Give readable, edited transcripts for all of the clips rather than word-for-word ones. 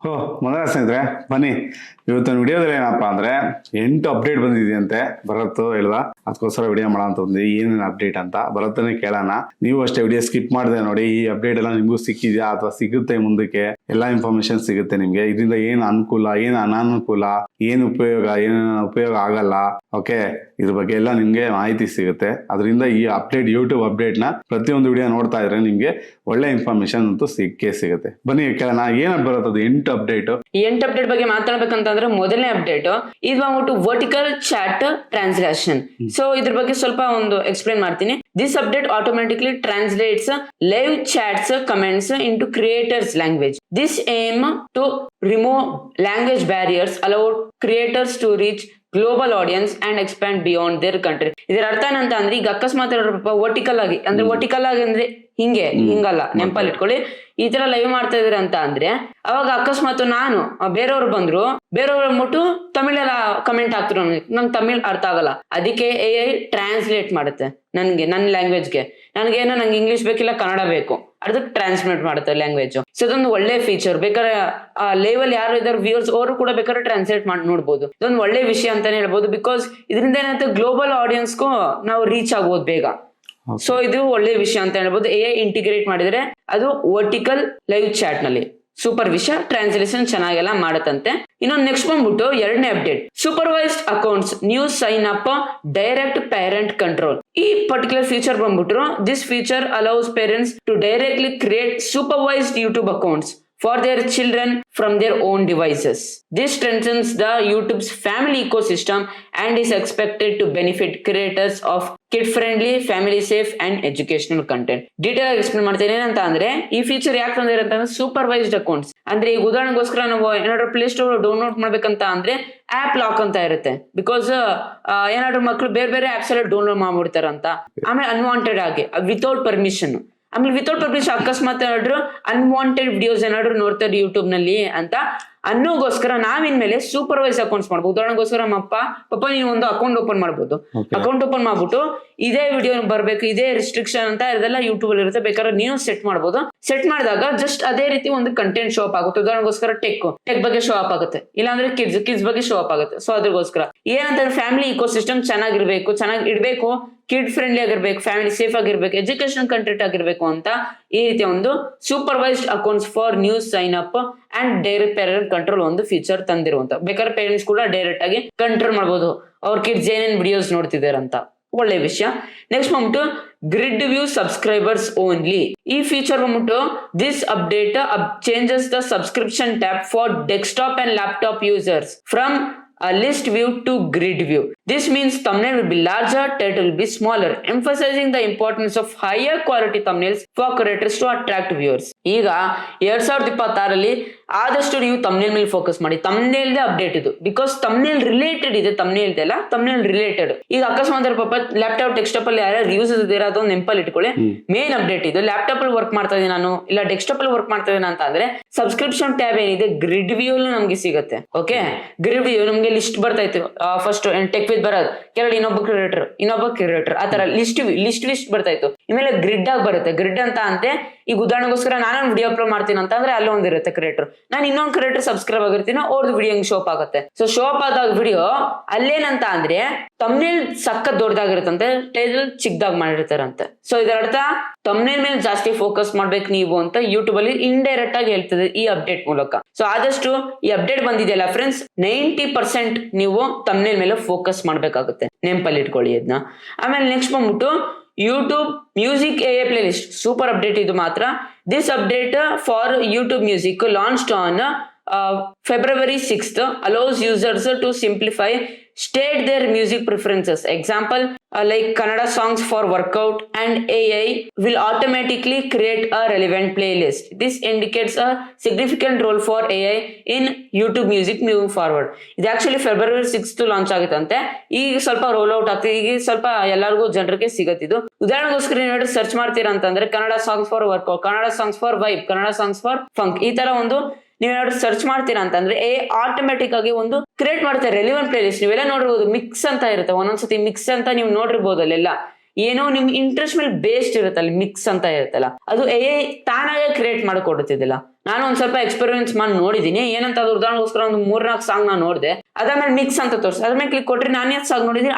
ಹೋ ಮೊದಲ ಸ್ನೇಹಿತರೆ ಬನ್ನಿ, ಇವತ್ತಿನ ವಿಡಿಯೋದಲ್ಲಿ ಏನಪ್ಪಾ ಅಂದ್ರೆ 8 ಅಪ್ಡೇಟ್ ಬಂದಿದೆಯಂತೆ. ಭರತ್ ಹೇಳ್ದ, ಅದಕ್ಕೋಸ್ಕರ ವಿಡಿಯೋ ಮಾಡೋಣ ಅಂತ ಬಂದ್ವಿ. ಏನೇನು ಅಪ್ಡೇಟ್ ಅಂತ ಭರತ್ನೇ ಕೇಳೋಣ. ನೀವು ಅಷ್ಟೇ ವಿಡಿಯೋ ಸ್ಕಿಪ್ ಮಾಡಿದೆ ನೋಡಿ. ಈ ಅಪ್ಡೇಟ್ ಎಲ್ಲ ನಿಮ್ಗೂ ಸಿಕ್ಕಿದ್ಯಾ ಅಥವಾ ಸಿಗುತ್ತೆ ಮುಂದಕ್ಕೆ? ಎಲ್ಲಾ ಇನ್ಫಾರ್ಮೇಶನ್ ಸಿಗುತ್ತೆ ನಿಮ್ಗೆ. ಇದರಿಂದ ಏನ್ ಅನುಕೂಲ, ಏನ್ ಅನಾನುಕೂಲ, ಏನ್ ಉಪಯೋಗ, ಏನೇನು ಉಪಯೋಗ ಆಗಲ್ಲ, ಓಕೆ, ಇದ್ರ ಬಗ್ಗೆ ಎಲ್ಲ ನಿಮ್ಗೆ ಮಾಹಿತಿ ಸಿಗುತ್ತೆ. ಅದರಿಂದ ಈ ಅಪ್ಡೇಟ್, ಯೂಟ್ಯೂಬ್ ಅಪ್ಡೇಟ್ ನ ಪ್ರತಿಯೊಂದು ವಿಡಿಯೋ ನೋಡ್ತಾ ಇದ್ರೆ ನಿಮ್ಗೆ ಒಳ್ಳೆ ಇನ್ಫಾರ್ಮೇಶನ್ ಅಂತೂ ಸಿಕ್ಕೇ ಸಿಗುತ್ತೆ. ಬನ್ನಿ ಕೇಳೋಣ ಏನ್ ಬರುತ್ತದೆ 8 ಅಪ್ಡೇಟ್. ಈ 8 ಅಪ್ಡೇಟ್ ಬಗ್ಗೆ ಮಾತಾಡ್ಬೇಕಂತಂದ್ರೆ ಮೊದಲನೇ ಅಪ್ಡೇಟ್ ಇದು ಬಂದ್ಬಿಟ್ಟು ವರ್ಟಿಕಲ್ ಚಾಟ್ ಟ್ರಾನ್ಸ್ಲೇಷನ್. ಸೊ ಇದ್ರ ಬಗ್ಗೆ ಸ್ವಲ್ಪ ಒಂದು ಎಕ್ಸ್ಪ್ಲೇನ್ ಮಾಡ್ತೀನಿ. This update automatically translates live chats comments into creators language. This aim to remove language barriers, allow creators to reach global audience and expand beyond their country. ಇದರ ಅರ್ಥ ಏನಂತ ಅಂದ್ರೆ, ಈಗ ಅಕಸ್ಮಾತ್ ವರ್ಟಿಕಲ್ ಆಗಿ ಅಂದ್ರೆ ವರ್ಟಿಕಲ್ ಆಗಿ ಅಂದ್ರೆ ಹಿಂಗಲ್ಲ, ನೆನಪಲ್ಲಿ ಇಟ್ಕೊಳ್ಳಿ. ಈ ತರ ಲೈವ್ ಮಾಡ್ತಾ ಇದ್ರ ಅಂತ ಅಂದ್ರೆ ಅವಾಗ ಅಕಸ್ಮಾತ್ ನಾನು ಬೇರೆಯವ್ರು ಬಂದ್ರು, ಬೇರೆಯವ್ರು ಅಂದ್ಬಿಟ್ಟು ತಮಿಳೆಲ್ಲ ಕಮೆಂಟ್ ಹಾಕ್ತಿರೋ, ನಂಗೆ ತಮಿಳ್ ಅರ್ಥ ಆಗಲ್ಲ. ಅದಕ್ಕೆ AI ಟ್ರಾನ್ಸ್ಲೇಟ್ ಮಾಡುತ್ತೆ ನನ್ಗೆ, ನನ್ನ ಲ್ಯಾಂಗ್ವೇಜ್ಗೆ. ನಂಗೆ ಇಂಗ್ಲಿಷ್ ಬೇಕಿಲ್ಲ, ಕನ್ನಡ ಬೇಕು, ಅದಕ್ಕೆ ಟ್ರಾನ್ಸ್ಲೇಟ್ ಮಾಡುತ್ತೆ ಲ್ಯಾಂಗ್ವೇಜ್. ಸೊ ಇದೊಂದು ಒಳ್ಳೆ ಫೀಚರ್. ಬೇಕಾದ್ರೆ ಆ ಲೆವೆಲ್ ಯಾರು ಇದಾರೆ ವ್ಯೂವರ್ಸ್ ಅವರು ಕೂಡ ಬೇಕಾದ್ರೆ ಟ್ರಾನ್ಸ್ಲೇಟ್ ಮಾಡಿ ನೋಡ್ಬೋದು. ಇದೊಂದು ಒಳ್ಳೆ ವಿಷಯ ಅಂತಾನೆ ಹೇಳ್ಬೋದು. ಬಿಕಾಸ್ ಇದರಿಂದ ಏನಾಗುತ್ತೆ, ಗ್ಲೋಬಲ್ ಆಡಿಯನ್ಸ್ಗೂ ನಾವು ರೀಚ್ ಆಗ್ಬೋದು ಬೇಗ. ಸೊ ಇದು ಒಳ್ಳೆ ವಿಷಯ ಅಂತ ಹೇಳ್ಬೋದು. AI ಇಂಟಿಗ್ರೇಟ್ ಮಾಡಿದ್ರೆ ಅದು ವರ್ಟಿಕಲ್ ಲೈವ್ ಚಾಟ್ ನಲ್ಲಿ ಸೂಪರ್ ವಿಷಯ. ಟ್ರಾನ್ಸ್ಲೇಷನ್ ಚೆನ್ನಾಗೆಲ್ಲ ಮಾಡತ್ತಂತೆ. ಇನ್ನೊಂದು ನೆಕ್ಸ್ಟ್ ಬಂದ್ಬಿಟ್ಟು ಎರಡನೇ update, supervised accounts news sign up direct parent control. ಈ ಪರ್ಟಿಕ್ಯುಲರ್ ಫೀಚರ್ ಬಂದ್ಬಿಟ್ರು, this feature allows parents to directly create supervised YouTube accounts for their children from their own devices. This strengthens the YouTube's family ecosystem and is expected to benefit creators of kid-friendly, family-safe and educational content. Detail ಆಗಿ explain ಮಾಡ್ತೀನಿ. ಏನಂತ ಅಂದ್ರೆ, ಈ feature ಯಾಕೆ ತಂದಿರ ಅಂತಂದ್ರೆ, supervised accounts ಅಂದ್ರೆ ಈಗ ಉದಾಹರಣೆಗೋಸ್ಕರ ನಾವು ಏನಾದ್ರು ಪ್ಲೇ ಸ್ಟೋರ್ ಡೌನ್ಲೋಡ್ ಮಾಡ್ಬೇಕಂತ ಅಂದ್ರೆ ಆಪ್ ಲಾಕ್ ಅಂತ ಇರುತ್ತೆ. ಬಿಕಾಸ್ ಏನಾದ್ರು ಮಕ್ಕಳು ಬೇರೆ ಬೇರೆ ಆಪ್ಸ್ ಎಲ್ಲ ಡೌನ್ಲೋಡ್ ಮಾಡ್ಬಿಡ್ತಾರಂತ. ಆಮೇಲೆ ಅನ್ವಾಂಟೆಡ್ ಆಗಿ ವಿತೌಟ್ ಪರ್ಮಿಷನ್, ಆಮೇಲೆ ವಿತೌಟ್ ಪರ್ಮಿಷನ್ ಅಕಸ್ಮಾತ್ ಏನಾದ್ರು ಅನ್ವಾಂಟೆಡ್ ವಿಡಿಯೋಸ್ ಏನಾದ್ರು ನೋಡ್ತಾರೆ ಯೂಟ್ಯೂಬ್ ನಲ್ಲಿ ಅಂತ ಅನ್ನೋಗೋಸ್ಕರ ನಾವಿನ್ಮೇಲೆ ಸೂಪರ್ವೈಸ್ ಅಕೌಂಟ್ಸ್ ಮಾಡ್ಬೋದು. ಉದಾಹರಣೆಗೋಸ್ಕರ ನಮ್ಮ ಪಪ್ಪ ನೀವು ಒಂದು ಅಕೌಂಟ್ ಓಪನ್ ಮಾಡ್ಬೋದು. ಅಕೌಂಟ್ ಓಪನ್ ಮಾಡ್ಬಿಟ್ಟು ಇದೇ ವಿಡಿಯೋ ಬರ್ಬೇಕು, ಇದೇ ರಿಸ್ಟ್ರಿಕ್ಷನ್ ಅಂತ ಇದೆಲ್ಲ ಯೂಟ್ಯೂಬ್ ಅಲ್ಲಿ ಇರುತ್ತೆ. ಬೇಕಾದ್ರೆ ನೀವು ಸೆಟ್ ಮಾಡ್ಬೋದು. ಸೆಟ್ ಮಾಡಿದಾಗ ಜಸ್ಟ್ ಅದೇ ರೀತಿ ಒಂದು ಕಂಟೆಂಟ್ ಶೋ ಅಪ್ ಆಗುತ್ತೆ. ಉದಾಹರಣೆಗೋಸ್ಕರ ಟೆಕ್ ಬಗ್ಗೆ ಶೋ ಅಪ್ ಆಗುತ್ತೆ, ಇಲ್ಲಾಂದ್ರೆ ಕಿಡ್ಸ್ ಬಗ್ಗೆ ಶೋ ಅಪ್ ಆಗುತ್ತೆ. ಸೊ ಅದ್ರಗೋಸ್ಕರ ಏನಂತಂದ್ರೆ ಫ್ಯಾಮಿಲಿ ಇಕೋಸಿಸ್ಟಮ್ ಚೆನ್ನಾಗಿರ್ಬೇಕು, ಚೆನ್ನಾಗಿ ಇಡ್ಬೇಕು, ಕಿಡ್ ಫ್ರೆಂಡ್ಲಿ ಆಗಿರ್ಬೇಕು, ಫ್ಯಾಮಿಲಿ ಸೇಫ್ ಆಗಿರ್ಬೇಕು, ಎಜುಕೇಶನ್ ಕಂಟೆಂಟ್ ಆಗಿರ್ಬೇಕು ಅಂತ ಈ ರೀತಿ ಒಂದು supervised accounts for news sign up and direct parent control ಒಂದು ಫೀಚರ್ ತಂದಿರುವಂತ. ಬೇಕಾದ್ರೆ ಪೇರೆಂಟ್ಸ್ ಕೂಡ ಡೈರೆಕ್ಟ್ ಆಗಿ ಕಂಟ್ರೋಲ್ ಮಾಡಬಹುದು ಅವ್ರ ಕಿಡ್ಸ್ ಏನೇನ್ ವಿಡಿಯೋಸ್ ನೋಡ್ತಿದ್ದಾರೆ ಅಂತ. ಒಳ್ಳೆ ವಿಷಯ. ನೆಕ್ಸ್ಟ್ ಬಂದ್ಬಿಟ್ಟು ಗ್ರಿಡ್ ವ್ಯೂ ಸಬ್ಸ್ಕ್ರೈಬರ್ಸ್ ಓನ್ಲಿ. ಈ ಫೀಚರ್ ಬಂದ್ಬಿಟ್ಟು this update changes the subscription tab for desktop and laptop users from a list view to grid view. This means thumbnail will be larger, title will be smaller, emphasizing the importance of higher quality thumbnails for creators to attract viewers. ಈಗ 2026 ಆದಷ್ಟು ನೀವು thumbnail ಮೇಲೆ focus ಮಾಡಿ. Thumbnail update ಇದು, because thumbnail related ಇದೆ. Thumbnail ಎಲ್ಲ thumbnail related. ಈಗ ಅಕಸ್ಮಾತ್ ಪಾಪ ಲ್ಯಾಪ್ಟಾಪ್ ಡೆಸ್ಕ್ಟಾಪ್ ಅಲ್ಲಿ ಯಾರು ಯೂಸ್ ಇದ್ದೀರಾ ಅದೊಂದು ನೆನಪಲ್ಲಿ ಇಟ್ಕೊಳ್ಳಿ. ಮೇನ್ ಅಪ್ಡೇಟ್ ಇದು. ಲ್ಯಾಪ್ಟಾಪ್ ಅಲ್ಲಿ ವರ್ಕ್ ಮಾಡ್ತಾ ಇದೀನಿ ನಾನು, ಇಲ್ಲ ಡೆಸ್ಕ್ಟಾಪ್ ಅಲ್ಲಿ ವರ್ಕ್ ಮಾಡ್ತಾ ಇದೀನಿ ಅಂತ ಅಂದ್ರೆ ಸಬ್ಸ್ಕ್ರಿಪ್ಷನ್ ಟ್ಯಾಬ್ ಏನಿದೆ ಗ್ರಿಡ್ ವ್ಯೂ ನಮ್ಗೆ ಸಿಗುತ್ತೆ. ಓಕೆ, ಗ್ರಿಡ್ ವ್ಯೂ ನಮ್ಗೆ ಲಿಸ್ಟ್ ಬರ್ತಾ ಇತ್ತು. ಫಸ್ಟ್ ಟೆಕ್ ವಿತ್ ಬರೋದು ಕೆಲವು ಇನ್ನೊಬ್ಬ ಕ್ರಿಯೇಟರ್ ಆ ತರ ಲಿಸ್ಟ್ ಬರ್ತಾ ಇತ್ತು. ಇಮೇಲೆ ಗ್ರಿಡ್ ಆಗಿ ಬರುತ್ತೆ. ಗ್ರಿಡ್ ಅಂತ ಅಂದ್ರೆ ಈಗ ಉದಾಹರಣೆಗೋಸ್ಕರ ನಾನು ವಿಡಿಯೋ ಅಪ್ಲೋಡ್ ಮಾಡ್ತೀನಿ ಅಂತ ಅಂದ್ರೆ ಅಲ್ಲೊಂದಿರುತ್ತೆ ಕ್ರಿಯೇಟರ್, ನಾನು ಇನ್ನೊಂದು ಕ್ರಿಯೇಟರ್ ಸಬ್ಸ್ಕ್ರೈಬ್ ಆಗಿರ್ತೀನಿ, ಅವ್ರದ್ದು ವಿಡಿಯೋ ಶೋ ಅಪ್ ಆಗುತ್ತೆ. ಸೊ ಶೋ ಅಪ್ ಆದಾಗ ವಿಡಿಯೋ ಅಲ್ಲೇನಂತ ಅಂದ್ರೆ ತಮ್ನೇಲ್ ಸಖತ್ ದೊಡ್ಡದಾಗಿರುತ್ತಂತೆ, ಟೈಟಲ್ ಚಿಕ್ಕದಾಗಿ ಮಾಡಿರ್ತಾರಂತೆ. ಸೊ ಇದರ ಅರ್ಥ ತಮ್ನೇಲ್ ಮೇಲೆ ಜಾಸ್ತಿ ಫೋಕಸ್ ಮಾಡ್ಬೇಕು ನೀವು ಅಂತ ಯೂಟ್ಯೂಬ್ ಅಲ್ಲಿ ಇಂಡೈರೆಕ್ಟ್ ಆಗಿ ಹೇಳ್ತದೆ ಈ ಅಪ್ಡೇಟ್ ಮೂಲಕ. ಸೊ ಆದಷ್ಟು ಈ ಅಪ್ಡೇಟ್ ಬಂದಿದೆಯಲ್ಲ ಫ್ರೆಂಡ್ಸ್, 90% ನೀವು ತಮ್ನೇಲ್ ಮೇಲೆ ಫೋಕಸ್ ಮಾಡ್ಬೇಕಾಗುತ್ತೆ. ನೆನಪಲ್ಲಿ ಇಟ್ಕೊಳ್ಳಿ ಅದನ್ನ. ಆಮೇಲೆ ನೆಕ್ಸ್ಟ್ ಬಂದ್ಬಿಟ್ಟು YouTube music AI playlist super update ಇದು ಮಾತ್ರ. This update for YouTube music launched on February 6th allows users to simplify state their music preferences. Example like Kannada songs for workout, and AI will automatically create a relevant playlist. This indicates a significant role for AI in YouTube music moving forward. ಇದು actually February 6th launch ಆಗುತ್ತಂತೆ. ಈಗ ಸ್ವಲ್ಪ roll out ಆಗ್ತದೆ, ಈಗ ಸ್ವಲ್ಪ ಎಲ್ಲರಿಗೂ ಜನರಿಗೆ ಸಿಗತ್ತಿದ್ದು. ಉದಾಹರಣೆಗೋಸ್ಕರ ನೀವು search ಮಾಡ್ತೀರಾ ಅಂತಂದ್ರೆ Kannada songs for workout, Kannada songs for vibe, Kannada songs for funk, ಈ ತರ ಒಂದು ನೀವೇನಾದ್ರು ಸರ್ಚ್ ಮಾಡ್ತೀರಾ ಅಂತಂದ್ರೆ ಆಟೋಮೆಟಿಕ್ ಆಗಿ ಒಂದು ಕ್ರಿಯೇಟ್ ಮಾಡ್ತಾರೆ ರೆಲಿವೆಂಟ್ ಪ್ಲೇಲಿಸ್ಟ್. ನೀವೆಲ್ಲ ನೋಡಿರ್ಬೋದು ಮಿಕ್ಸ್ ಅಂತ ಇರುತ್ತೆ. ಒಂದೊಂದ್ಸತಿ ಮಿಕ್ಸ್ ಅಂತ ನೀವು ನೋಡಿರ್ಬೋದು ಅಲ್ಲೆಲ್ಲ. ಏನೋ ನಿಮ್ ಇಂಟ್ರೆಸ್ಟ್ ಮೇಲೆ ಬೇಸ್ಡ್ ಇರುತ್ತಲ್ಲ, ಮಿಕ್ಸ್ ಅಂತ ಇರುತ್ತಲ್ಲ, ಅದು AI ತಾನಾಗೆ ಕ್ರಿಯೇಟ್ ಮಾಡಿಕೊಡುತ್ತಿದ್ದಿಲ್ಲ. ನಾನು ಒಂದ್ ಸ್ವಲ್ಪ ಎಕ್ಸ್ಪೆರಿಮೆಂಟ್ಸ್ ಮಾಡಿ ನೋಡಿದೀನಿ. ಏನಂತ ಅದು ಉದಾಹರಣೆಗೋಸ್ಕರ ಒಂದು 4-4 ಸಾಂಗ್ ನಾನು ನೋಡಿದೆ, ಅದಾದ್ಮೇಲೆ ಮಿಕ್ಸ್ ಅಂತ ತೋರಿಸಿ ಅದ್ಮೇಲೆ ಕ್ಲಿಕ್ ಕೊಟ್ರೆ ನಾನು ಏನ್ ಸಾಂಗ್ ನೋಡಿದೀನಿ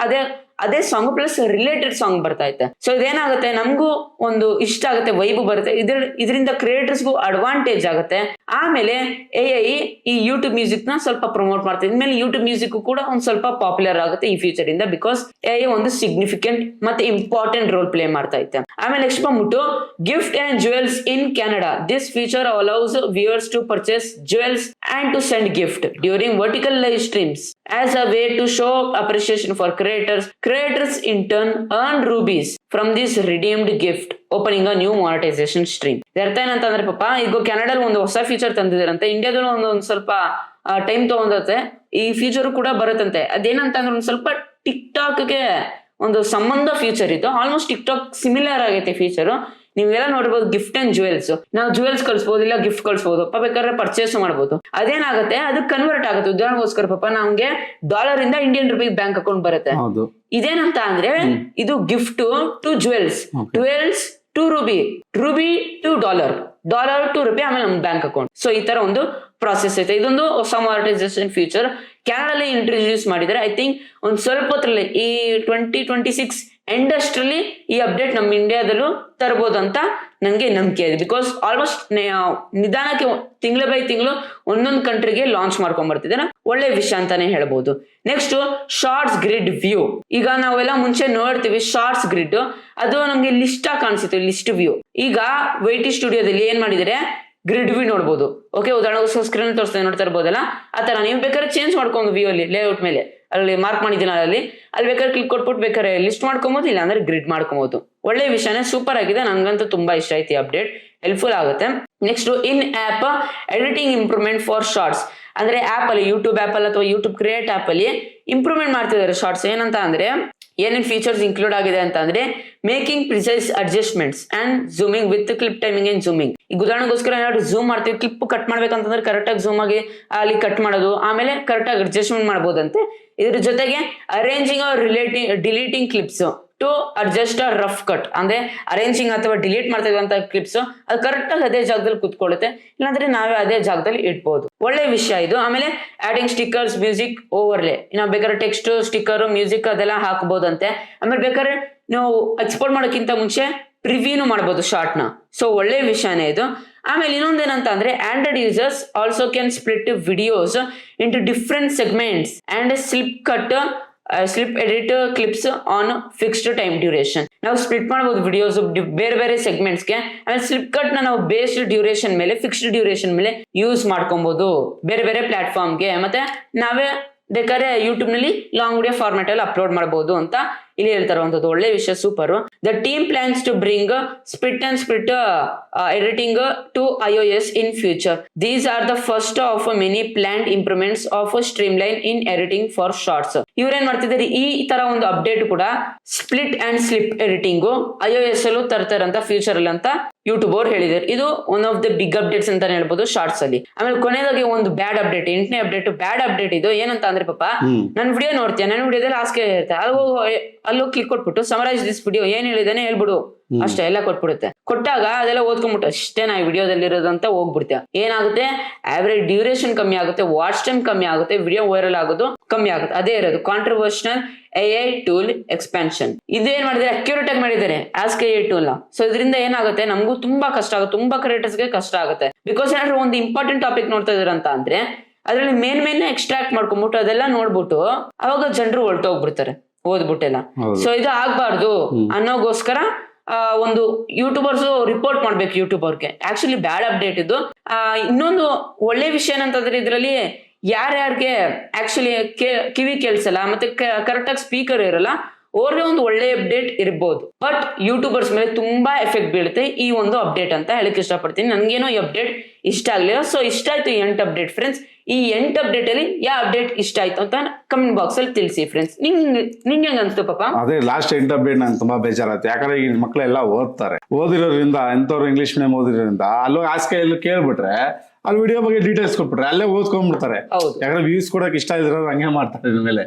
ಅದೇ ಸಾಂಗ್ ಪ್ಲಸ್ ರಿಲೇಟೆಡ್ ಸಾಂಗ್ ಬರ್ತಾ ಇತ್ತೆ. ಸೊ ಇದೇನಾಗುತ್ತೆ, ನಮಗೂ ಒಂದು ಇಷ್ಟ ಆಗುತ್ತೆ, ವೈಬ್ ಬರುತ್ತೆ, ಇದರಿಂದ ಕ್ರಿಯೇಟರ್ಸ್ಗೂ ಅಡ್ವಾಂಟೇಜ್ ಆಗುತ್ತೆ. ಆಮೇಲೆ AI ಈ ಯೂಟ್ಯೂಬ್ ಮ್ಯೂಸಿಕ್ ನ ಸ್ವಲ್ಪ ಪ್ರಮೋಟ್ ಮಾಡ್ತಾರೆ. ಇನ್ಮೇಲೆ ಯೂಟ್ಯೂಬ್ ಮ್ಯೂಸಿಕ್ ಕೂಡ ಒಂದ್ ಸ್ವಲ್ಪ ಪಾಪ್ಯುಲರ್ ಆಗುತ್ತೆ ಈ ಫ್ಯೂಚರ್ ಇಂದ, ಬಿಕಾಸ್ AI ಒಂದು ಸಿಗ್ನಿಫಿಕೆಂಟ್ ಮತ್ತೆ ಇಂಪಾರ್ಟೆಂಟ್ ರೋಲ್ ಪ್ಲೇ ಮಾಡ್ತಾ ಇತ್ತೆ. ಆಮೇಲೆ ನೆಕ್ಸ್ಟ್ ಬಂದ್ಬಿಟ್ಟು gift and jewels in Canada. This feature allows viewers to purchase jewels and to send gift during vertical live streams as a way to show appreciation for creators. Creators in turn earn rubies from this redeemed gift, opening a new monetization stream. ಅರ್ಥ ಏನಂತಂದ್ರೆ ಪಾಪ, ಈಗ ಕೆನಡಾಲ್ ಒಂದು ಹೊಸ feature ತಂದಿದಾರಂತೆ, ಇಂಡಿಯಾದಲ್ಲಿ ಒಂದ್ ಸ್ವಲ್ಪ time ತಗೊಂಡತ್ತೆ, ಈ ಫೀಚರ್ ಕೂಡ ಬರುತ್ತಂತೆ. ಅದೇನಂತಂದ್ರೆ ಒಂದ್ ಸ್ವಲ್ಪ ಟಿಕ್ ಟಾಕ್ಗೆ ಒಂದು ಸಂಬಂಧ ಫೀಚರ್ ಇತ್ತು, ಆಲ್ಮೋಸ್ಟ್ ಟಿಕ್ ಟಾಕ್ ಸಿಮಿಲರ್ ಆಗೈತೆ ಫೀಚರ್. ನೀವೆಲ್ಲ ನೋಡ್ಬೋದು ಗಿಫ್ಟ್ ಅಂಡ್ ಜುವೆಲ್ಸ್, ನಾವು ಜುವೆಲ್ಸ್ ಕಳ್ಸ್ಬೋದು, ಇಲ್ಲ ಗಿಫ್ಟ್ ಕಳ್ಸ್ಬೋದು, ಬೇಕಾದ್ರೆ ಪರ್ಚೇಸ್ ಮಾಡ್ಬೋದು. ಅದೇನಾಗುತ್ತೆ, ಅದು ಕನ್ವರ್ಟ್ ಆಗುತ್ತೆ. ಉದಾಹರಣೆಗೋಸ್ಕರ ಪಾಪ ನಮ್ಗೆ $ಇಂದ INR ಬ್ಯಾಂಕ್ ಅಕೌಂಟ್ ಬರುತ್ತೆ. ಇದೇನಂತ ಅಂದ್ರೆ ಇದು gift to jewels, jewels to ruby to dollar to rupee, ಆಮೇಲೆ ನಮ್ ಬ್ಯಾಂಕ್ ಅಕೌಂಟ್. ಸೊ ಈ ತರ ಒಂದು ಪ್ರಾಸೆಸ್ ಐತೆ. ಇದೊಂದು ಹೊಸ ಮಾನಿಟೈಸೇಷನ್ ಫೀಚರ್ ಕೆನಡಾದಲ್ಲಿ ಇಂಟ್ರೊಡ್ಯೂಸ್ ಮಾಡಿದ್ದಾರೆ. ಐ ಥಿಂಕ್ ಒಂದ್ ಸ್ವಲ್ಪ ಹೊತ್ತರಲ್ಲಿ ಈ 2026 ಎಂಡಸ್ಟ್ರಲ್ಲಿ ಈ ಅಪ್ಡೇಟ್ ನಮ್ಮ ಇಂಡಿಯಾದಲ್ಲೂ ತರಬಹುದು ಅಂತ ನಂಗೆ ನಂಬಿಕೆ ಇದೆ. ಬಿಕಾಸ್ ಆಲ್ಮೋಸ್ಟ್ ನಿಧಾನಕ್ಕೆ ತಿಂಗಳು ಬೈ ತಿಂಗಳು ಒಂದೊಂದು ಕಂಟ್ರಿಗೆ ಲಾಂಚ್ ಮಾಡ್ಕೊಂಡ್ ಬರ್ತಿದ್ದಾರೆ, ಒಳ್ಳೆ ವಿಷಯ ಅಂತಾನೆ ಹೇಳ್ಬೋದು. Next shorts grid view. ಈಗ ನಾವೆಲ್ಲ ಮುಂಚೆ ನೋಡ್ತೀವಿ ಶಾರ್ಟ್ಸ್ ಗ್ರಿಡ್, ಅದು ನಮ್ಗೆ ಲಿಸ್ಟ್ ಆಗಿ ಕಾಣಿಸುತ್ತೆ, ಲಿಸ್ಟ್ ವ್ಯೂ. ಈಗ ವೈಟಿ ಸ್ಟುಡಿಯೋದಲ್ಲಿ ಏನ್ ಮಾಡಿದರೆ ಗ್ರಿಡ್ ವ್ಯೂ ನೋಡ್ಬೋದು. ಓಕೆ, ಉದಾಹರಣೆಗೋಸ್ಕರ ಸ್ಕ್ರೀನ್ ತೋರಿಸ್ತೇನೆ, ನೋಡ್ತಾ ಇರ್ಬೋದಲ್ಲ, ಆತರ ನೀವು ಬೇಕಾದ್ರೆ ಚೇಂಜ್ ಮಾಡ್ಕೊಂಡು ವ್ಯೂ ಅಲ್ಲಿ ಲೇಔಟ್ ಮೇಲೆ ಅಲ್ಲಿ ಮಾರ್ಕ್ ಮಾಡಿದ್ದೀನಿ ಅಲ್ಲಿ ಬೇಕಾದ್ರೆ ಕ್ಲಿಕ್ ಕೊಟ್ಬಿಟ್ಟು ಬೇಕಾದ್ರೆ ಲಿಸ್ಟ್ ಮಾಡ್ಕೊಬಹುದು, ಇಲ್ಲ ಅಂದ್ರೆ ಗ್ರಿಡ್ ಮಾಡ್ಕೊಬಹುದು. ಒಳ್ಳೆ ವಿಷಯನೇ, ಸೂಪರ್ ಆಗಿದೆ, ನಂಗಂತೂ ತುಂಬಾ ಇಷ್ಟ ಆಯ್ತು ಈ ಅಪ್ಡೇಟ್, ಹೆಲ್ಪ್ಫುಲ್ ಆಗುತ್ತೆ. Next in app editing improvement for shorts. ಅಂದ್ರೆ ಆಪ್ ಅಲ್ಲಿ, ಯೂಟ್ಯೂಬ್ ಆಪ್ ಅಲ್ಲಿ ಅಥವಾ ಯೂಟ್ಯೂಬ್ ಕ್ರಿಯೇಟ್ ಆಪ್ ಅಲ್ಲಿ ಇಂಪ್ರೂವ್ಮೆಂಟ್ ಮಾಡ್ತಿದ್ದಾರೆ ಶಾರ್ಟ್ಸ್. ಏನಂತ ಅಂದ್ರೆ ಏನೇನ್ ಫೀಚರ್ಸ್ ಇನ್ಕ್ಲೂಡ್ ಆಗಿದೆ ಅಂತ ಅಂದ್ರೆ making precise adjustments and zooming with clip timing and zooming. ಈಗ ಉದಾಹರಣೆಗೋಸ್ಕರ ಏನಾದ್ರು ಝೂಮ್ ಮಾಡ್ತೀವಿ, ಕ್ಲಿಪ್ ಕಟ್ ಮಾಡ್ಬೇಕಂತಂದ್ರೆ ಕರೆಕ್ಟ್ ಆಗಿ ಝೂಮ್ ಆಗಿ ಅಲ್ಲಿ ಕಟ್ ಮಾಡೋದು, ಆಮೇಲೆ ಕರೆಕ್ಟ್ ಆಗಿ ಅಡ್ಜಸ್ಟ್ಮೆಂಟ್ ಮಾಡಬಹುದಂತೆ. ಇದ್ರ ಜೊತೆಗೆ arranging deleting clips to adjust a rough cut. ಅಂದ್ರೆ ಅರೇಂಜಿಂಗ್ ಅಥವಾ ಡಿಲೀಟ್ ಮಾಡ್ತಾ ಇರುವಂತ ಕ್ಲಿಪ್ಸ್ ಅದು ಕರೆಕ್ಟ್ ಆಗಿ ಅದೇ ಜಾಗದಲ್ಲಿ ಕುತ್ಕೊಳ್ಳುತ್ತೆ, ಇಲ್ಲಾಂದ್ರೆ ನಾವೇ ಅದೇ ಜಾಗದಲ್ಲಿ ಇಟ್ಬೋದು. ಒಳ್ಳೆ ವಿಷಯ ಇದು. ಆಮೇಲೆ ಆಡಿಂಗ್ ಸ್ಟಿಕ್ಕರ್ಸ್, ಮ್ಯೂಸಿಕ್ ಓವರ್ಲೇ, ನಾವು ಬೇಕಾದ್ರೆ ಟೆಕ್ಸ್ಟ್, ಸ್ಟಿಕ್ಕರ್, ಮ್ಯೂಸಿಕ್ ಅದೆಲ್ಲ ಹಾಕಬಹುದಂತೆ. ಆಮೇಲೆ ಬೇಕಾದ್ರೆ ನೀವು ಎಕ್ಸ್ಪೋರ್ಟ್ ಮಾಡೋಕ್ಕಿಂತ ಮುಂಚೆ ಪ್ರಿವ್ಯೂನು ಮಾಡ್ಬೋದು ಶಾರ್ಟ್ ನ. ಸೊ ಒಳ್ಳೆ ವಿಷಯನೇ ಇದು. ಆಮೇಲೆ ಇನ್ನೊಂದೇನಂತ ಅಂದ್ರೆ Android users also can split videos into different segments and slip edit clips on fixed time duration. ನಾವು ಸ್ಪ್ಲಿಟ್ ಮಾಡಬಹುದು ವಿಡಿಯೋಸ್ ಬೇರೆ ಬೇರೆ ಸೆಗ್ಮೆಂಟ್ಸ್ಗೆ. ಆಮೇಲೆ ಸ್ಲಿಪ್ ಕಟ್ ನ ನಾವು ಬೇಸ್ಡ್ ಡ್ಯೂರೇಷನ್ ಮೇಲೆ, ಫಿಕ್ಸ್ಡ್ ಡ್ಯೂರೇಷನ್ ಮೇಲೆ ಯೂಸ್ ಮಾಡ್ಕೊಬಹುದು ಬೇರೆ ಬೇರೆ ಪ್ಲಾಟ್ಫಾರ್ಮ್ಗೆ. ಮತ್ತೆ ನಾವೇ ಬೇಕಾದ್ರೆ ಯೂಟ್ಯೂಬ್ ನಲ್ಲಿ ಲಾಂಗ್ ವಿಡಿಯೋ ಫಾರ್ಮ್ಯಾಟ್ ಅಲ್ಲಿ ಅಪ್ಲೋಡ್ ಮಾಡಬಹುದು ಅಂತ ಇಲ್ಲಿ ಹೇಳ್ತಾರಂಥದ್ದು. ಒಳ್ಳೆ ವಿಷಯ, super. The team plans to bring split editing to iOS in future. These are the first of many planned improvements of stream line in editing for shorts. ಇವ್ರೇನ್ ಮಾಡ್ತಿದ್ದಾರೆ, ಈ ತರ ಒಂದು ಅಪ್ಡೇಟ್ ಕೂಡ split and slip editing iOS ಅಲ್ಲೂ ತರ್ತಾರಂತ future ಅಲ್ಲಿ ಅಂತ YouTube ಅವ್ರು ಹೇಳಿದ್ದಾರೆ. ಇದು one of the big updates ಅಂತಾನೆ ಹೇಳ್ಬೋದು ಶಾರ್ಟ್ಸ್ ಅಲ್ಲಿ. ಆಮೇಲೆ ಕೊನೆಯದಾಗಿ ಒಂದು ಬ್ಯಾಡ್ ಅಪ್ಡೇಟ್, 8ನೇ ಅಪ್ಡೇಟ್, ಬ್ಯಾಡ್ ಅಪ್ಡೇಟ್ ಇದು. ಏನಂತ ಅಂದ್ರೆ ಪಾಪ ನನ್ನ ವಿಡಿಯೋ ನೋಡ್ತೀಯ, ನನ್ನ ವಿಡಿಯೋದಲ್ಲಿ ಆಸ್ಕೆ ಇರುತ್ತೆ, ಅಲ್ಲೂ ಕ್ಲಿಕ್ ಕೊಟ್ಬಿಟ್ಟು ಸಮರೈಸ್ ದಿಸ್ ವಿಡಿಯೋ, ಏನ್ ಹೇಳಿದಾನೆ ಹೇಳ್ಬಿಡು ಅಷ್ಟೇ, ಎಲ್ಲ ಕೊಟ್ಬಿಡುತ್ತೆ. ಕೊಟ್ಟಾಗ ಅದೆಲ್ಲ ಓದ್ಕೊಂಡ್ಬಿಟ್ಟು ಅಷ್ಟೇ ನಾ ವಿಡಿಯೋದಲ್ಲಿ ಇರೋದಂತ ಹೋಗ್ಬಿಡ್ತೀಯ. ಏನಾಗುತ್ತೆ, ಆವರೇಜ್ ಡ್ಯೂರೇಷನ್ ಕಮ್ಮಿ ಆಗುತ್ತೆ, ವಾಚ್ ಟೈಮ್ ಕಮ್ಮಿ ಆಗುತ್ತೆ, ವಿಡಿಯೋ ವೈರಲ್ ಆಗೋದು ಕಮ್ಮಿ ಆಗುತ್ತೆ. ಅದೇ ಇರೋದು ಕಾಂಟ್ರವರ್ಷನಲ್ AI ಟೂಲ್ ಎಕ್ಸ್ಪಾನ್ಷನ್. ಇದೇನ್ ಮಾಡಿದ್ರೆ ಅಕ್ಯುರೇಟ್ ಆಗಿ ಮಾಡಿದ್ದಾರೆ ಆಸ್ಕ್ AI ಟೂಲ್ ನ. ಸೊ ಇದರಿಂದ ಏನಾಗುತ್ತೆ, ನಮಗೂ ತುಂಬಾ ಕಷ್ಟ ಆಗುತ್ತೆ, ತುಂಬಾ ಕ್ರಿಯೇಟರ್ಸ್ಗೆ ಕಷ್ಟ ಆಗುತ್ತೆ. ಬಿಕಾಸ್ ಏನಾದ್ರು ಒಂದು ಇಂಪಾರ್ಟೆಂಟ್ ಟಾಪಿಕ್ ನೋಡ್ತಾ ಇದಾರಂತ ಅಂದ್ರೆ ಅದ್ರಲ್ಲಿ ಮೇನ್ ಎಕ್ಸ್ಟ್ರಾಕ್ಟ್ ಮಾಡ್ಕೊಂಡ್ಬಿಟ್ಟು ಅದೆಲ್ಲ ನೋಡ್ಬಿಟ್ಟು ಅವಾಗ ಜನರು ಹೊರಟೋಗ್ಬಿಡ್ತಾರೆ ಓದ್ಬಿಟ್ಟೆಲ್ಲ. ಸೊ ಇದು ಆಗ್ಬಾರ್ದು ಅನ್ನೋಗೋಸ್ಕರ ಒಂದು ಯೂಟ್ಯೂಬರ್ಸ್ ರಿಪೋರ್ಟ್ ಮಾಡ್ಬೇಕು ಯೂಟ್ಯೂಬ್ ಅವ್ರಿಗೆ. ಆಕ್ಚುಲಿ ಬ್ಯಾಡ್ ಅಪ್ಡೇಟ್ ಇದು. ಇನ್ನೊಂದು ಒಳ್ಳೆ ವಿಷಯ ಏನಂತಂದ್ರೆ ಇದರಲ್ಲಿ ಯಾರ್ಯಾರಿಗೆ ಆಕ್ಚುಲಿ ಕಿವಿ ಕೇಳಿಸಲ್ಲ ಮತ್ತೆ ಕರೆಕ್ಟ್ ಆಗಿ ಸ್ಪೀಕರ್ ಇರಲ್ಲ, ಅವ್ರಿಗೆ ಒಂದು ಒಳ್ಳೆ ಅಪ್ಡೇಟ್ ಇರ್ಬೋದು. ಬಟ್ ಯೂಟ್ಯೂಬರ್ಸ್ ಮೇಲೆ ತುಂಬಾ ಎಫೆಕ್ಟ್ ಬೀಳುತ್ತೆ ಈ ಒಂದು ಅಪ್ಡೇಟ್ ಅಂತ ಹೇಳಕ್ ಇಷ್ಟಪಡ್ತೀನಿ. ನನ್ಗೇನೋ ಈ ಅಪ್ಡೇಟ್ ಇಷ್ಟ ಆಗ್ಲಿಲ್ಲ. ಸೊ ಇಷ್ಟ ಆಯ್ತು ಈ 8 ಅಪ್ಡೇಟ್ ಫ್ರೆಂಡ್ಸ್. ಈ 8 ಅಪ್ಡೇಟ್ ಅಲ್ಲಿ ಯಾವ ಅಪ್ಡೇಟ್ ಇಷ್ಟ ಆಯ್ತು ಅಂತ ಕಮೆಂಟ್ ಬಾಕ್ಸ್ ಅಲ್ಲಿ ತಿಳಿಸಿ ಫ್ರೆಂಡ್ಸ್. ನಿಂಗೆ ಹೆಂಗ್ ಅನ್ಸ್ತು ಪಾಪ? ಅದೇ ಲಾಸ್ಟ್ 8 ಅಪ್ಡೇಟ್ ನಂಗೆ ತುಂಬಾ ಬೇಜಾರಾಯ್ತು. ಯಾಕಂದ್ರೆ ಈಗ ಮಕ್ಕಳೆಲ್ಲ ಓದ್ತಾರೆ, ಓದಿರೋದ್ರಿಂದ ಎಂತವ್ರು ಇಂಗ್ಲಿಷ್ ಮೀಡಿಯಂ ಓದಿರೋದ್ರಿಂದ ಅಲ್ಲೋ ಆಸ್ಕೆಯಲ್ಲಿ ಕೇಳ್ಬಿಟ್ರೆ ಅಲ್ಲಿ ವಿಡಿಯೋ ಬಗ್ಗೆ ಡೀಟೇಲ್ಸ್ ಕೊಟ್ಬಿಟ್ರೆ ಅಲ್ಲೇ ಓದ್ಕೊಂಡ್ಬಿಡ್ತಾರೆ. ಹೌದು. ಯಾಕಂದ್ರೆ ವ್ಯೂಸ್ ಕೊಡಕ್ಕೆ ಇಷ್ಟ ಇದ್ರೋರು ಹಂಗೆ ಮಾಡ್ತಾರೆ ಇದ್ಮೇಲೆ,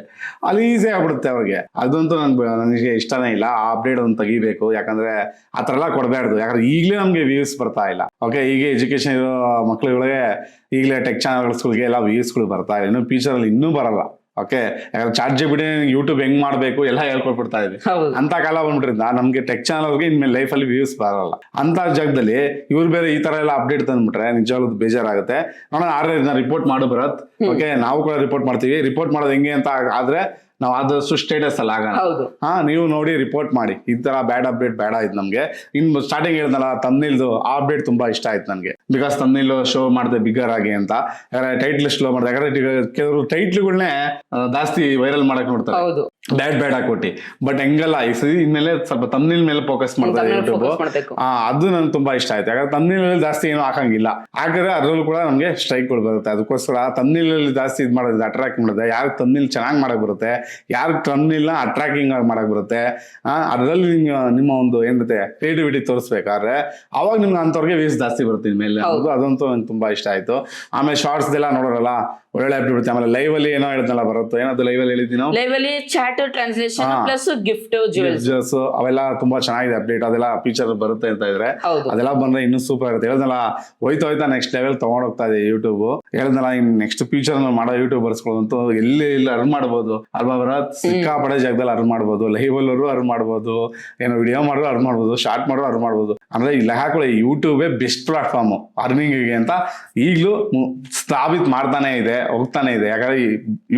ಅಲ್ಲಿ ಈಸಿ ಆಗ್ಬಿಡುತ್ತೆ ಅವ್ರಿಗೆ. ಅದಂತೂ ನನಗೆ ಇಷ್ಟನೇ ಇಲ್ಲ. ಆ ಅಪ್ಡೇಟ್ ಒಂದು ತೆಗಿಬೇಕು, ಯಾಕಂದ್ರೆ ಆ ಥರ ಎಲ್ಲ ಕೊಡಬಾರ್ದು. ಯಾಕಂದ್ರೆ ಈಗಲೇ ನಮಗೆ ವ್ಯೂಸ್ ಬರ್ತಾ ಇಲ್ಲ. ಓಕೆ, ಈಗ ಎಜುಕೇಶನ್ ಇರೋ ಮಕ್ಳುಗಳಿಗೆ ಈಗಲೇ ಟೆಕ್ ಚಾನಲ್ಸ್ಗಳಿಗೆ ಎಲ್ಲ ವ್ಯೂಸ್ಗಳು ಬರ್ತಾ ಇಲ್ಲ, ಇನ್ನು ಫ್ಯೂಚರಲ್ಲಿ ಇನ್ನೂ ಬರಲ್ಲ. ಓಕೆ, ಯಾಕಂದ್ರೆ ChatGPT ಯೂಟ್ಯೂಬ್ ಹೆಂಗ್ ಮಾಡ್ಬೇಕು ಎಲ್ಲ ಹೇಳ್ಕೊಟ್ಬಿಡ್ತಾ ಇದೆ. ಅಂತ ಕಾಲ ಬಂದ್ಬಿಟ್ರಿಂದ ನಮ್ಗೆ ಟೆಕ್ ಚಾನಲ್ಗೆ ಇನ್ಮೇಲೆ ಲೈಫಲ್ಲಿ ವ್ಯೂಸ್ ಬರಲ್ಲ. ಅಂತ ಜಾಗದಲ್ಲಿ ಇವ್ರು ಬೇರೆ ಈ ತರ ಎಲ್ಲ ಅಪ್ಡೇಟ್ ತಂದ್ಬಿಟ್ರೆ ನಿಜವಾಗ್ಲೂ ಬೇಜಾರಾಗುತ್ತೆ. ನೋಡೋಣ, ಆದ್ರೆ ರಿಪೋರ್ಟ್ ಮಾಡು ಬರತ್. ಓಕೆ, ನಾವು ಕೂಡ ರಿಪೋರ್ಟ್ ಮಾಡ್ತೀವಿ. ರಿಪೋರ್ಟ್ ಮಾಡೋದು ಹೆಂಗೆ ಅಂತ ಆದ್ರೆ ನಾವು ಆದಷ್ಟು ಸ್ಟೇಟಸ್ ಅಲ್ಲಿ ಆಗೋಣ. ನೀವು ನೋಡಿ ರಿಪೋರ್ಟ್ ಮಾಡಿ, ಈ ತರ ಬ್ಯಾಡ್ ಅಪ್ಡೇಟ್ ಬೇಡ ಆಯ್ತು ನಮ್ಗೆ. ಇನ್ನು ಸ್ಟಾರ್ಟಿಂಗ್ ಹೇಳಿದ್ನಲ್ಲ ತಮ್ನಿಲ್ದು ಆ ಅಪ್ಡೇಟ್ ತುಂಬಾ ಇಷ್ಟ ಆಯ್ತು ನನಗೆ. ಬಿಕಾಸ್ ತಮ್ನಿಲ್ ಶೋ ಮಾಡಿದೆ ಬಿಗರ್ ಆಗಿ ಅಂತ, ಯಾಕಂದ್ರೆ ಟೈಟ್ಲ್ ಸ್ಲೋ ಮಾಡಿದೆ. ಯಾಕಂದ್ರೆ ಕೆಲವರು ಟೈಟ್ಲ್ಗಳನ್ನೇ ಜಾಸ್ತಿ ವೈರಲ್ ಮಾಡಕ್ ನೋಡ್ತಾರೆ, ಬ್ಯಾಡ್ ಹಾಕೊಟ್ಟಿ. ಬಟ್ ಹೆಂಗಲ್ಲ, ಈ ಸರಿ ಇನ್ಮೇಲೆ ಸ್ವಲ್ಪ ತಮ್ನಿಲ್ ಮೇಲೆ ಫೋಕಸ್ ಮಾಡ್ತಾರೆ ಯೂಟ್ಯೂಬ್. ಅದು ನನ್ಗೆ ತುಂಬಾ ಇಷ್ಟ ಆಯ್ತು. ಯಾಕಂದ್ರೆ ತಮ್ನಿಲ್ ಜಾಸ್ತಿ ಏನೂ ಹಾಕಂಗಿಲ್ಲ, ಹಾಕಿದ್ರೆ ಅದ್ರಲ್ಲೂ ಕೂಡ ನಮ್ಗೆ ಸ್ಟ್ರೈಕ್ಗಳು ಬರುತ್ತೆ. ಅದಕ್ಕೋಸ್ಕರ ತಮ್ನಿಲ್ ಜಾಸ್ತಿ ಇದು ಮಾಡೋದು, ಅಟ್ರಾಕ್ಟ್ ಮಾಡೋದು. ಯಾರು ತಮ್ನಿಲ್ ಚೆನ್ನಾಗಿ ಮಾಡಕ್ ಬರುತ್ತೆ, ಯಾರು ತಮ್ನಿಲ್ನ ಅಟ್ರಾಕ್ಟಿಂಗ್ ಆಗಿ ಮಾಡಕ್ ಬರುತ್ತೆ, ಅದ್ರಲ್ಲಿ ನಿಮ್ಮ ಒಂದು ಏನಿರುತ್ತೆ ಕ್ರಿಯೇಟಿವಿಟಿ ತೋರಿಸ್ಬೇಕಾದ್ರೆ ಅವಾಗ ನಿಮ್ಗೆ ಅಂತವ್ರಿಗೆ ವ್ಯೂಸ್ ಜಾಸ್ತಿ ಬರುತ್ತೆ ಇನ್ಮೇಲೆ. ಅದಂತೂ ನಂಗೆ ತುಂಬಾ ಇಷ್ಟ ಆಯ್ತು. ಆಮೇಲೆ ಶಾರ್ಟ್ಸ್ ಎಲ್ಲ ನೋಡೋರಲ್ಲ, ಒಳ್ಳೆ ಅಪ್ಡೇಟ್ ಬರುತ್ತೆ. ಆಮೇಲೆ ಲೈವ್ ಅಲ್ಲಿ ಏನೋ ಹೇಳ್ದಲ್ಲ ಬರುತ್ತೆ, ಏನದು ಲೈವ್ ಅಲ್ಲಿ ಹೇಳಿದ್ವಿ ನಾವು, ಲೈವ್ ಅಲ್ಲಿ chat translation plus gift jewels ಅವೆಲ್ಲ ತುಂಬಾ ಚೆನ್ನಾಗಿದೆ ಅಪ್ಡೇಟ್. ಅದೆಲ್ಲ ಫೀಚರ್ ಬರುತ್ತೆ ಅಂತ ಇದ್ರೆ ಅದೆಲ್ಲ ಬಂದ್ರೆ ಇನ್ನೂ ಸೂಪರ್ ಆಗುತ್ತೆ. ಹೇಳ್ದಲ್ಲ ಹೋಯ್ತಾ ನೆಕ್ಸ್ಟ್ ಲೆವೆಲ್ ತಗೊಂಡ್ ಹೋಗ್ತಾ ಇದೆ ಯೂಟ್ಯೂಬ್. ಹೇಳ್ದಲ್ಲ ಇನ್ ನೆಕ್ಸ್ಟ್ ಫ್ಯೂಚರ್ ಮಾಡೋ ಯೂಟ್ಯೂಬರ್ಸ್ಗಳಂತೂ ಎಲ್ಲಿ ಅರ್ನ್ ಮಾಡ್ಬೋದು ಅಲ್ವಾ ಬರತ್. ಸಿಕ್ಕಾಪಡೆ ಜಾಗದಲ್ಲಿ ಅರ್ನ್ ಮಾಡ್ಬೋದು, ಲೈವ್ ಅಲ್ಲೂ ಅರ್ನ್ ಮಾಡ್ಬೋದು, ಏನೋ ವಿಡಿಯೋ ಮಾಡೋ ಅರ್ನ್ ಮಾಡ್ಬೋದು, ಶಾರ್ಟ್ ಮಾಡೋ ಅರ್ನ್ ಮಾಡ್ಬೋದು. ಅಂದ್ರೆ ಇಲ್ಲ ಹಾಕೊಳ್ಳಿ, ಯೂಟ್ಯೂಬೇ ಬೆಸ್ಟ್ ಪ್ಲಾಟ್ಫಾರ್ಮ್ ಅರ್ನಿಂಗಿಗೆ ಅಂತ ಈಗಲೂ ಸ್ಥಾಪಿತ ಮಾಡ್ತಾನೆ ಇದೆ, ಹೋಗ್ತಾನೆ ಇದೆ. ಯಾಕಂದ್ರೆ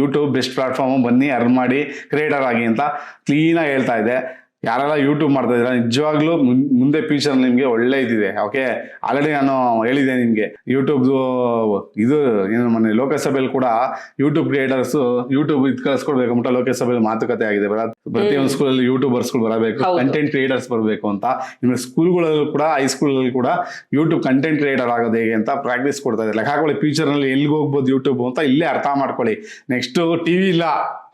ಯೂಟ್ಯೂಬ್ ಬೆಸ್ಟ್ ಪ್ಲಾಟ್ಫಾರ್ಮ್, ಬನ್ನಿ ಅರ್ನ್ ಮಾಡಿ ಕ್ರಿಯೇಟರ್ ಆಗಿ ಅಂತ ಕ್ಲೀನ್ ಆಗಿ ಹೇಳ್ತಾ ಇದೆ. ಯಾರೆಲ್ಲ ಯೂಟ್ಯೂಬ್ ಮಾಡ್ತಾ ಇದ್ದೀರಾ ನಿಜವಾಗ್ಲೂ ಮುಂದೆ ಫ್ಯೂಚರ್ ನಿಮ್ಗೆ ಒಳ್ಳೆ ಇದಿದೆ. ಓಕೆ, ಆಲ್ರೆಡಿ ನಾನು ಹೇಳಿದೆ ನಿಮ್ಗೆ ಯೂಟ್ಯೂಬ್ದು ಇದು ಏನು ಮೊನ್ನೆ ಲೋಕಸಭೆಯಲ್ಲಿ ಕೂಡ ಯೂಟ್ಯೂಬ್ ಕ್ರಿಯೇಟರ್ಸ್ ಯೂಟ್ಯೂಬ್ ಇದು ಕಳ್ಸ್ಕೊಡ್ಬೇಕು ಅಂತ ಲೋಕಸಭೆಯಲ್ಲಿ ಮಾತುಕತೆ ಆಗಿದೆ. ಪ್ರತಿಯೊಂದು ಸ್ಕೂಲಲ್ಲಿ ಯೂಟ್ಯೂಬರ್ಸ್ಗಳು ಬರಬೇಕು, ಕಂಟೆಂಟ್ ಕ್ರಿಯೇಟರ್ಸ್ ಬರಬೇಕು ಅಂತ. ಇನ್ನು ಸ್ಕೂಲ್ಗಳಲ್ಲೂ ಕೂಡ ಹೈಸ್ಕೂಲಲ್ಲಿ ಕೂಡ ಯೂಟ್ಯೂಬ್ ಕಂಟೆಂಟ್ ಕ್ರಿಯೇಟರ್ ಆಗೋದು ಹೇಗೆ ಅಂತ ಪ್ರಾಕ್ಟೀಸ್ ಕೊಡ್ತಾ ಇದೆ. ಲೆಕ್ಕ ಹಾಕೊಳ್ಳಿ, ಫ್ಯೂಚರ್ನಲ್ಲಿ ಎಲ್ಲಿಗೆ ಹೋಗ್ಬೋದು ಯೂಟ್ಯೂಬ್ ಅಂತ ಇಲ್ಲೇ ಅರ್ಥ ಮಾಡ್ಕೊಳ್ಳಿ. ನೆಕ್ಸ್ಟ್ ಟಿವಿ ಇಲ್ಲ,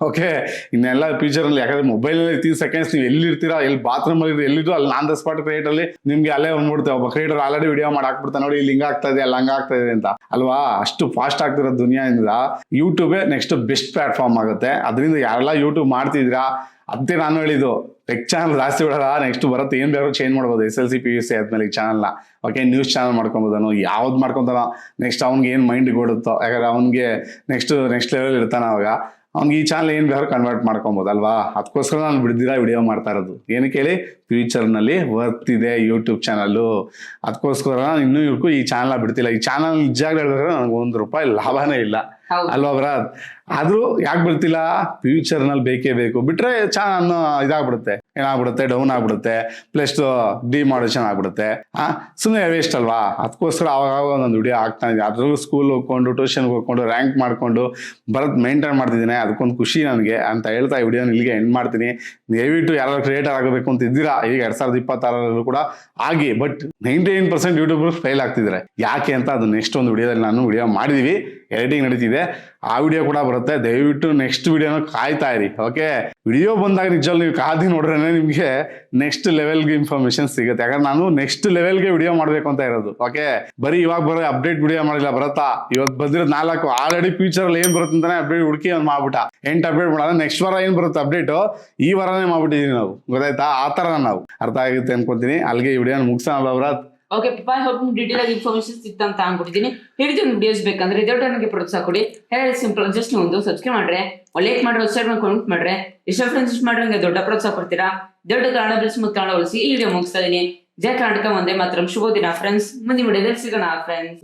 ಓಕೆ, ಇನ್ನೆಲ್ಲ ಫ್ಯೂಚರಲ್ಲಿ. ಯಾಕಂದ್ರೆ ಮೊಬೈಲ್ 30 ಸೆಕೆಂಡ್ಸ್ ನೀವು ಎಲ್ಲಿರ್ತೀರಾ, ಎಲ್ಲಿ ಬಾತ್ರೂಮ್ ಅಲ್ಲಿ ಎಲ್ಲಿದ್ರು ಅಲ್ಲಿ ಆನ್ ದ ಸ್ಪಾಟ್ ಕ್ರಿಯೇಟರ್ ಅಲ್ಲಿ ನಿಮ್ಗೆ ಅಲ್ಲೇ ಬಂದ್ಬಿಡ್ತೇವೆ. ಒಬ್ಬ ಕ್ರಿಯೇಟರ್ ಆಲ್ರೆಡಿ ವಿಡಿಯೋ ಮಾಡಿ ಹಾಕ್ಬಿಡ್ತಾನೆ, ನೋಡಿ ಇಲ್ಲಿ ಹಿಂಗ ಆಗ್ತಾ ಇದೆ, ಅಲ್ಲಿ ಹಂಗ ಆಗ್ತಾ ಇದೆ ಅಂತ ಅಲ್ವಾ. ಅಷ್ಟು ಫಾಸ್ಟ್ ಆಗ್ತಿರೋ ದುನಿಯಾದಿಂದ ಯೂಟ್ಯೂಬೇ ನೆಕ್ಸ್ಟ್ ಬೆಸ್ಟ್ ಪ್ಲಾಟ್ಫಾರ್ಮ್ ಆಗುತ್ತೆ. ಅದರಿಂದ ಯಾರೆಲ್ಲ ಯೂಟ್ಯೂಬ್ ಮಾಡ್ತಿದ್ದೀರಾ ಅದೇ ನಾನು ಹೇಳಿದ್ದು, ಟೆಕ್ ಚಾನಲ್ ಜಾಸ್ತಿ ಬಿಡಲ್ಲ, ನೆಕ್ಸ್ಟ್ ಬರುತ್ತೆ ಏನ್ ಬೇಕಾದ್ರೂ ಚೇಂಜ್ ಮಾಡ್ಬೋದು. SLC PUC ಆದ್ಮೇಲೆ ಈ ಚಾನಲ್ನ ಓಕೆ ನ್ಯೂಸ್ ಚಾನಲ್ ಮಾಡ್ಕೊಬೋದನು, ಯಾವ್ದು ಮಾಡ್ಕೊತಾನೋ ನೆಕ್ಸ್ಟ್ ಅವ್ನಿಗೆ ಏನು ಮೈಂಡ್ ಕೊಡುತ್ತೋ. ಯಾಕಂದ್ರೆ ಅವ್ನಿಗೆ ನೆಕ್ಸ್ಟ್ ಲೆವೆಲ್ ಇರ್ತಾನೆ, ಅವಾಗ ಅವ್ನಿಗೆ ಈ ಚಾನಲ್ ಏನ್ ಬೇಕಾದ್ರೂ ಕನ್ವರ್ಟ್ ಮಾಡ್ಕೊಬೋದು ಅಲ್ವಾ. ಅದಕ್ಕೋಸ್ಕರ ನಾನು ಬಿಡ್ದಿರಾ ವಿಡಿಯೋ ಮಾಡ್ತಾ ಇರೋದು. ಏನಕ್ಕೆ ಹೇಳಿ, ಫ್ಯೂಚರ್ನಲ್ಲಿ ವರ್ತ್ ಇದೆ ಯೂಟ್ಯೂಬ್ ಚಾನಲ್ಲು. ಅದಕ್ಕೋಸ್ಕರ ನಾನು ಇನ್ನೂ ಇವಕ್ಕೂ ಈ ಚಾನಲ್ ಬಿಡ್ತಿಲ್ಲ. ಈ ಚಾನಲ್ ನಿಜಾಗ್ಲೂ ಹೇಳಿದ್ರೆ ನನಗೆ ₹1 ಲಾಭನೇ ಇಲ್ಲ ಅಲ್ವಾ ಬ್ರಾದ್. ಆದ್ರೂ ಯಾಕೆ ಬಿಡ್ತಿಲ್ಲ, ಫ್ಯೂಚರ್ನಲ್ಲಿ ಬೇಕೇ ಬೇಕು. ಬಿಟ್ರೆ ಚಾನಲ್ ಇದಾಗ್ಬಿಡುತ್ತೆ, ಏನಾಗ್ಬಿಡುತ್ತೆ, ಡೌನ್ ಆಗ್ಬಿಡುತ್ತೆ, ಪ್ಲಸ್ ಡಿಮಾನಿಟೈಸೇಷನ್ ಆಗ್ಬಿಡುತ್ತೆ. ಸುಮ್ಮನೆ ವೇಸ್ಟ್ ಅಲ್ವಾ. ಅದಕ್ಕೋಸ್ಕರ ಅವಾಗ ಒಂದೊಂದು ವಿಡಿಯೋ ಆಗ್ತಾ ಇದೆ. ಅದ್ರಲ್ಲೂ ಸ್ಕೂಲ್ ಹೋಗ್ಕೊಂಡು ಟ್ಯೂಷನ್ಗೆ ಹೋಗ್ಕೊಂಡು ರ್ಯಾಂಕ್ ಮಾಡ್ಕೊಂಡು ಬರೋದು ಮೇಂಟೈನ್ ಮಾಡ್ತಿದ್ದೀನಿ. ಅದಕ್ಕೊಂದು ಖುಷಿ ನನಗೆ ಅಂತ ಹೇಳ್ತಾ ಈ ವಿಡಿಯೋನ ಇಲ್ಲಿಗೆ ಎಂಡ್ ಮಾಡ್ತೀನಿ. ದಯವಿಟ್ಟು ಯಾರು ಕ್ರಿಯೇಟರ್ ಆಗಬೇಕು ಅಂತ ಇದ್ದೀರಾ, ಈಗ 2026 ಕೂಡ ಆಗಿ, ಬಟ್ 99% ಯೂಟ್ಯೂಬರ್ಸ್ ಫೇಲ್ ಆಗ್ತಿದ್ದಾರೆ. ಯಾಕೆ ಅಂತ ಅದು ನೆಕ್ಸ್ಟ್ ಒಂದು ವಿಡಿಯೋದಲ್ಲಿ ನಾನು ವಿಡಿಯೋ ಮಾಡಿದೀವಿ, ಎಡಿಟಿಂಗ್ ನಡೀತಿದೆ, ಆ ವಿಡಿಯೋ ಕೂಡ ಬರುತ್ತೆ. ದಯವಿಟ್ಟು ನೆಕ್ಸ್ಟ್ ವಿಡಿಯೋನ ಕಾಯ್ತಾ ಇರಿ. ಓಕೆ, ವಿಡಿಯೋ ಬಂದಾಗ ನಿಜವಾಗ್ಲೂ ನೀವು ಕಾದಿ ನೋಡ್ರೆ ನಿಮ್ಗೆ ನೆಕ್ಸ್ಟ್ ಲೆವೆಲ್ಗೆ ಇನ್ಫಾರ್ಮೇಶನ್ ಸಿಗುತ್ತೆ. ಯಾಕಂದ್ರೆ ನಾನು ನೆಕ್ಸ್ಟ್ ಲೆವೆಲ್ಗೆ ವಿಡಿಯೋ ಮಾಡ್ಬೇಕು ಅಂತ ಇರೋದು. ಓಕೆ, ಬರೀ ಇವಾಗ ಬರೋ ಅಪ್ಡೇಟ್ ವಿಡಿಯೋ ಮಾಡಿಲ್ಲ ಬರತ್ತಾ. ಇವತ್ತು ಬಂದಿರೋದು 4 ಆಲ್ರೆಡಿ ಫ್ಯೂಚರ್ ಏನ್ ಬರುತ್ತೆ ಅಂತಾನೆ ಅಪ್ಡೇಟ್ ಹುಡುಕಿ ಒಂದು ಮಾಡ್ಬಿಟ್ಟ. 8 ಅಪ್ಡೇಟ್ ಮಾಡೋಣ, ನೆಕ್ಸ್ಟ್ ವಾರ ಏನ್ ಬರುತ್ತೆ ಅಪ್ಡೇಟ್ ಈ ವಾರನೇ ಮಾಡ್ಬಿಟ್ಟಿದೀವಿ ನಾವು, ಗೊತ್ತಾಯ್ತಾ. ಆ ತರ ನಾವು ಅರ್ಥ ಆಗುತ್ತೆ ಅನ್ಕೊಂತೀನಿ. ಅಲ್ಲಿಗೆ ಈ ವಿಡಿಯೋನ ಮುಗಿಸೋಣ ಬ್ರತ್. ಓಕೆ ಪಪ್ಪ, ಹೋಪ್ ಡೀಟೇಲ್ ಆಗಿ ಇನ್ಫಾರ್ಮೇಶನ್ ಸಿಕ್ತ ಅಂತ ಅನ್ಕೊಟ್ಟಿದ್ದೀನಿ. ಹೇಳಿದ ವಿಡಿಯೋಸ್ ಬೇಕಂದ್ರೆ ದೊಡ್ಡ ನನಗೆ ಪ್ರೋತ್ಸಾಹ ಕೊಡಿ. ಹೇಳಿ ಸಿಂಪಲ್, ಜಸ್ಟ್ ಒಂದು ಸಬ್ಸ್ಕ್ರೈಬ್ ಮಾಡ್ರೆ, ಲೈಕ್ ಮಾಡ್ರೆ, ವೆಬ್ಸೈಟ್ ಮೇಲೆ ಕಾಮೆಂಟ್ ಮಾಡ್ರೆ, ಇಷ್ಟ ಫ್ರೆಂಡ್ಸ್ ಇಷ್ಟ ಮಾಡ್ರೆ ನಂಗೆ ದೊಡ್ಡ ಪ್ರೋತ್ಸಾಹ ಕೊಡ್ತೀರಾ. ದೊಡ್ಡ ಕನ್ನಡ ಬೆಳೆಸಿ ಮತ್ತು ಕನ್ನಡ ಉಳಿಸಿ ಈ ವಿಡಿಯೋ ಮುಗಿಸ್ತಾ ಇದೀನಿ. ಜಯ ಕರ್ನಾಟಕ, ಒಂದೇ ಮಾತ್ರ. ಶುಭ ದಿನ ಫ್ರೆಂಡ್ಸ್. ಮುಂದಿನ ವಿಡಿಯೋದಲ್ಲಿ ಸಿಗೋಣ ಫ್ರೆಂಡ್ಸ್.